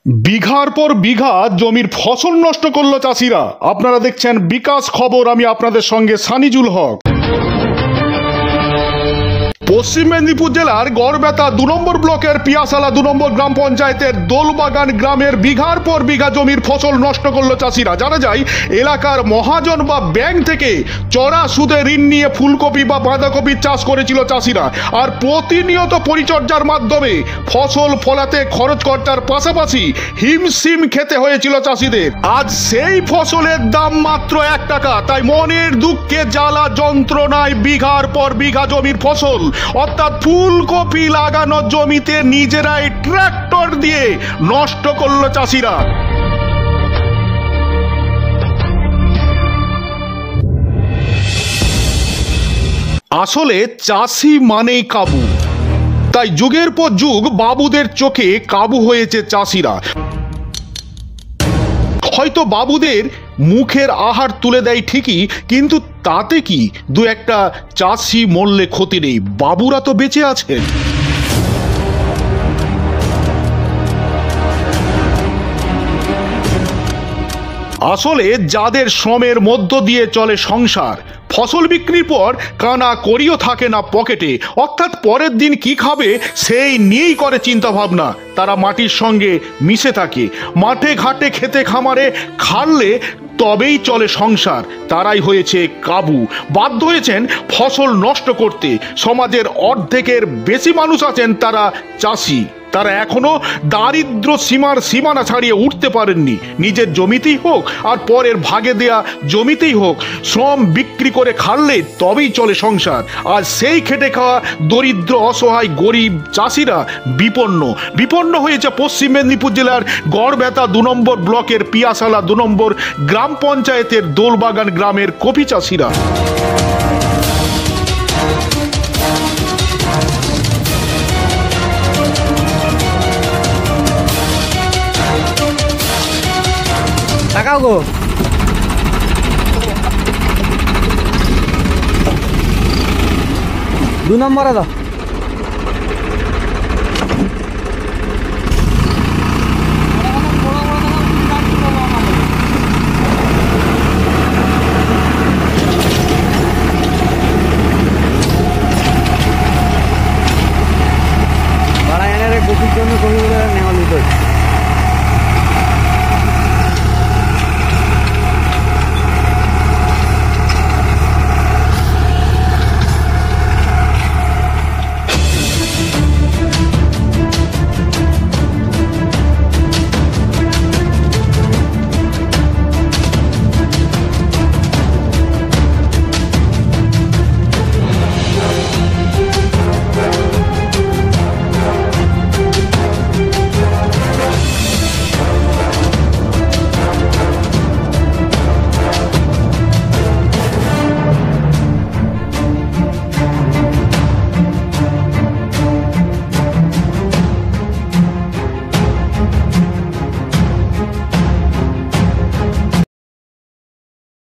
বিঘার পর বিঘা জমির ফসল নষ্ট করলো চাষিরা। আপনারা দেখছেন বিকাশ খবর, আমি আপনাদের সঙ্গে সানিজুল হক। পশ্চিম মেদিনীপুর জেলার গড়বেতা ২ নম্বর ব্লকের পিয়াশালা ২ নম্বর গ্রাম পঞ্চায়েতের দোলবাগান গ্রামের বিঘার পর বিঘা জমির ফসল নষ্ট করলো চাষিরা। জানা যায় এলাকার মহাজন বা ব্যাংক থেকে চড়া সুদে ঋণ নিয়ে ফুলকপি বা বাঁধাকপির চাষ করেছিল চাষিরা, আর প্রতিনিয়ত পরিচর্যার মাধ্যমে ফসল ফলাতে খরচ খরচার পাশাপাশি হিমশিম খেতে হয়েছিল চাষিদের। আজ সেই ফসলের দাম মাত্র ১ টাকা, তাই মনের দুঃখে জ্বালা যন্ত্রণায় বিঘার পর বিঘা জমির ফসল অর্থাৎ ফুলকপি লাগানো জমিতে নিজেরাই ট্রাক্টর দিয়ে নষ্ট করলো চাষিরা। আসলে চাষি মানেই কাবু, তাই যুগের পর যুগ বাবুদের চোখে কাবু হয়েছে চাষিরা। হয়তো বাবুদের মুখের আহার তুলে দেয় ঠিকই, কিন্তু তাতে কি দু একটা চাষি মরলে ক্ষতি নেই, বাবুরা তো বেঁচে আছেন। আসলে যাদের শ্রমের মধ্য দিয়ে চলে সংসার, ফসল বিক্রির পর কানা করিও থাকে না পকেটে, অর্থাৎ পরের দিন কি খাবে সেই নিয়েই করে চিন্তা ভাবনা। তারা মাটির সঙ্গে মিশে থাকে, মাঠে ঘাটে খেতে খামারে খাটলে তবেই চলে সংসার। তারাই হয়েছে কাবু, বাধ্য হয়েছেন ফসল নষ্ট করতে। সমাজের অর্ধেকের বেশি মানুষ আছেন তারা চাষি, তারা এখনো দারিদ্র সীমার সীমানা ছাড়িয়ে উঠতে পারেননি। নিজের জমিতেই হোক আর পরের ভাগে দেয়া জমিতেই হোক, শ্রম বিক্রি করে খাটলে তবেই চলে সংসার। আর সেই খেটে খাওয়া দরিদ্র অসহায় গরিব চাষিরা বিপন্ন হয়েছে পশ্চিম মেদিনীপুর জেলার গড়বেতা ২ নম্বর ব্লকের পিয়াশালা ২ নম্বর গ্রাম পঞ্চায়েতের দোলবাগান গ্রামের কপি চাষিরা। টাকাও গো ২ নম্বরে দাও।